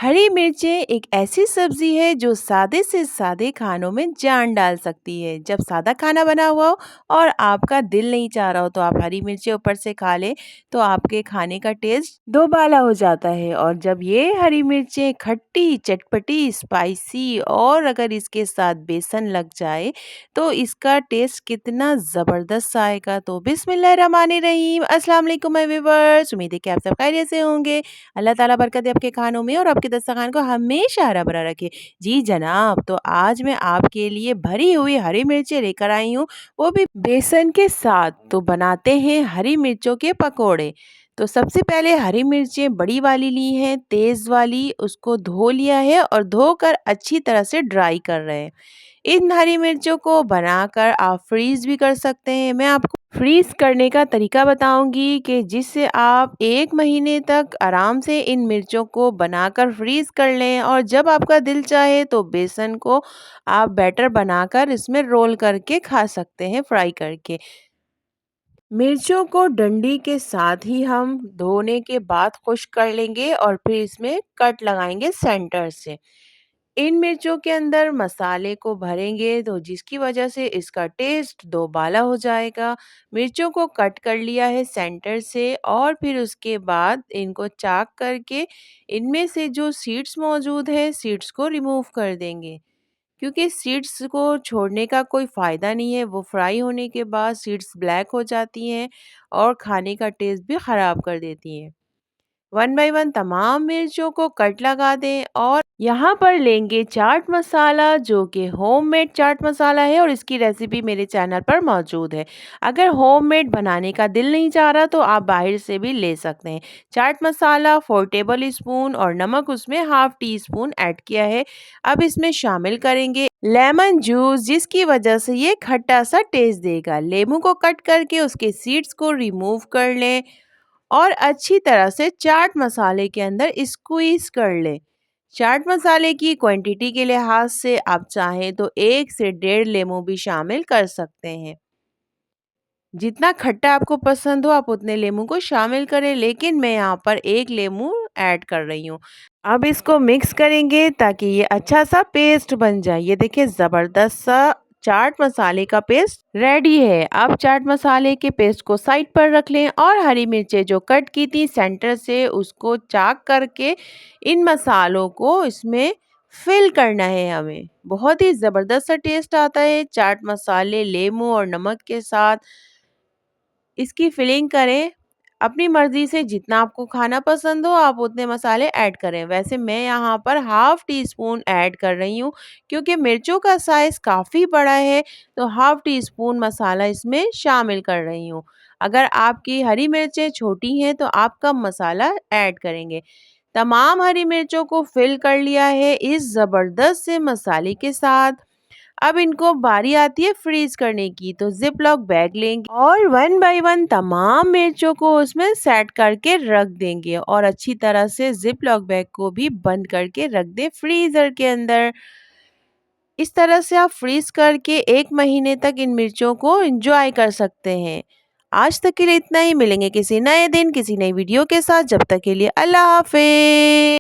हरी मिर्चें एक ऐसी सब्जी है जो सादे से सादे खानों में जान डाल सकती है। जब सादा खाना बना हुआ हो और आपका दिल नहीं चाह रहा हो तो आप हरी मिर्चें ऊपर से खा लें तो आपके खाने का टेस्ट दोबाला हो जाता है। और जब ये हरी मिर्चें खट्टी, चटपटी, स्पाइसी और अगर इसके साथ बेसन लग जाए तो इसका टेस्ट कितना ज़बरदस्त आएगा। तो बिस्मिल्लाहिर्रहमानिर्रहीम, अस्सलाम वालेकुम व्यूअर्स। उम्मीद है कि आप सब खैरियत से होंगे। अल्लाह ताला बरकत दे आपके खानों में और आपके दस्तरखान को हमेशा हरा भरा रखे। जी जनाब, तो आज मैं आपके लिए भरी हुई हरी मिर्चें लेकर आई हूँ, वो भी बेसन के साथ। तो बनाते हैं हरी मिर्चों के पकोड़े। तो सबसे पहले हरी मिर्चें बड़ी वाली ली हैं, तेज़ वाली, उसको धो लिया है और धोकर अच्छी तरह से ड्राई कर रहे हैं। इन हरी मिर्चों को बनाकर आप फ्रीज़ भी कर सकते हैं। मैं आपको फ्रीज़ करने का तरीका बताऊंगी कि जिससे आप 1 महीने तक आराम से इन मिर्चों को बनाकर फ्रीज़ कर लें और जब आपका दिल चाहे तो बेसन को आप बैटर बनाकर इसमें रोल करके खा सकते हैं फ्राई करके। मिर्चों को डंडी के साथ ही हम धोने के बाद खुश्क कर लेंगे और फिर इसमें कट लगाएंगे सेंटर से। इन मिर्चों के अंदर मसाले को भरेंगे तो जिसकी वजह से इसका टेस्ट दोबाला हो जाएगा। मिर्चों को कट कर लिया है सेंटर से और फिर उसके बाद इनको चाक करके इनमें से जो सीड्स मौजूद है सीड्स को रिमूव कर देंगे, क्योंकि सीड्स को छोड़ने का कोई फ़ायदा नहीं है। वो फ्राई होने के बाद सीड्स ब्लैक हो जाती हैं और खाने का टेस्ट भी ख़राब कर देती हैं। वन बाय वन तमाम मिर्चों को कट लगा दें और यहाँ पर लेंगे चाट मसाला, जो कि होममेड चाट मसाला है और इसकी रेसिपी मेरे चैनल पर मौजूद है। अगर होममेड बनाने का दिल नहीं चाह रहा तो आप बाहर से भी ले सकते हैं। चाट मसाला 4 टेबल स्पून और नमक उसमें हाफ टी स्पून ऐड किया है। अब इसमें शामिल करेंगे लेमन जूस, जिसकी वजह से ये खट्टा सा टेस्ट देगा। लेमू को कट करके उसके सीड्स को रिमूव कर लें और अच्छी तरह से चाट मसाले के अंदर स्क्वीज़ कर लें। चाट मसाले की क्वांटिटी के लिहाज से आप चाहें तो 1 से 1.5 लेमू भी शामिल कर सकते हैं। जितना खट्टा आपको पसंद हो आप उतने लेमू को शामिल करें, लेकिन मैं यहाँ पर 1 लेमू ऐड कर रही हूँ। अब इसको मिक्स करेंगे ताकि ये अच्छा सा पेस्ट बन जाए। ये देखिए ज़बरदस्त सा चाट मसाले का पेस्ट रेडी है। अब चाट मसाले के पेस्ट को साइड पर रख लें और हरी मिर्चें जो कट की थी सेंटर से उसको चाक करके इन मसालों को इसमें फिल करना है हमें। बहुत ही ज़बरदस्त सा टेस्ट आता है चाट मसाले, लेमू और नमक के साथ। इसकी फिलिंग करें। अपनी मर्ज़ी से जितना आपको खाना पसंद हो आप उतने मसाले ऐड करें। वैसे मैं यहाँ पर हाफ़ टी स्पून ऐड कर रही हूँ, क्योंकि मिर्चों का साइज़ काफ़ी बड़ा है तो हाफ़ टी स्पून मसाला इसमें शामिल कर रही हूँ। अगर आपकी हरी मिर्चें छोटी हैं तो आप कम मसाला ऐड करेंगे। तमाम हरी मिर्चों को फिल कर लिया है इस ज़बरदस्त से मसाले के साथ। अब इनको बारी आती है फ्रीज करने की, तो जिप लॉक बैग लेंगे और वन बाय वन तमाम मिर्चों को उसमें सेट करके रख देंगे और अच्छी तरह से जिप लॉक बैग को भी बंद करके रख दे फ्रीजर के अंदर। इस तरह से आप फ्रीज करके 1 महीने तक इन मिर्चों को एंजॉय कर सकते हैं। आज तक के लिए इतना ही। मिलेंगे किसी नए दिन किसी नई वीडियो के साथ। जब तक के लिए अल्लाह हाफिज।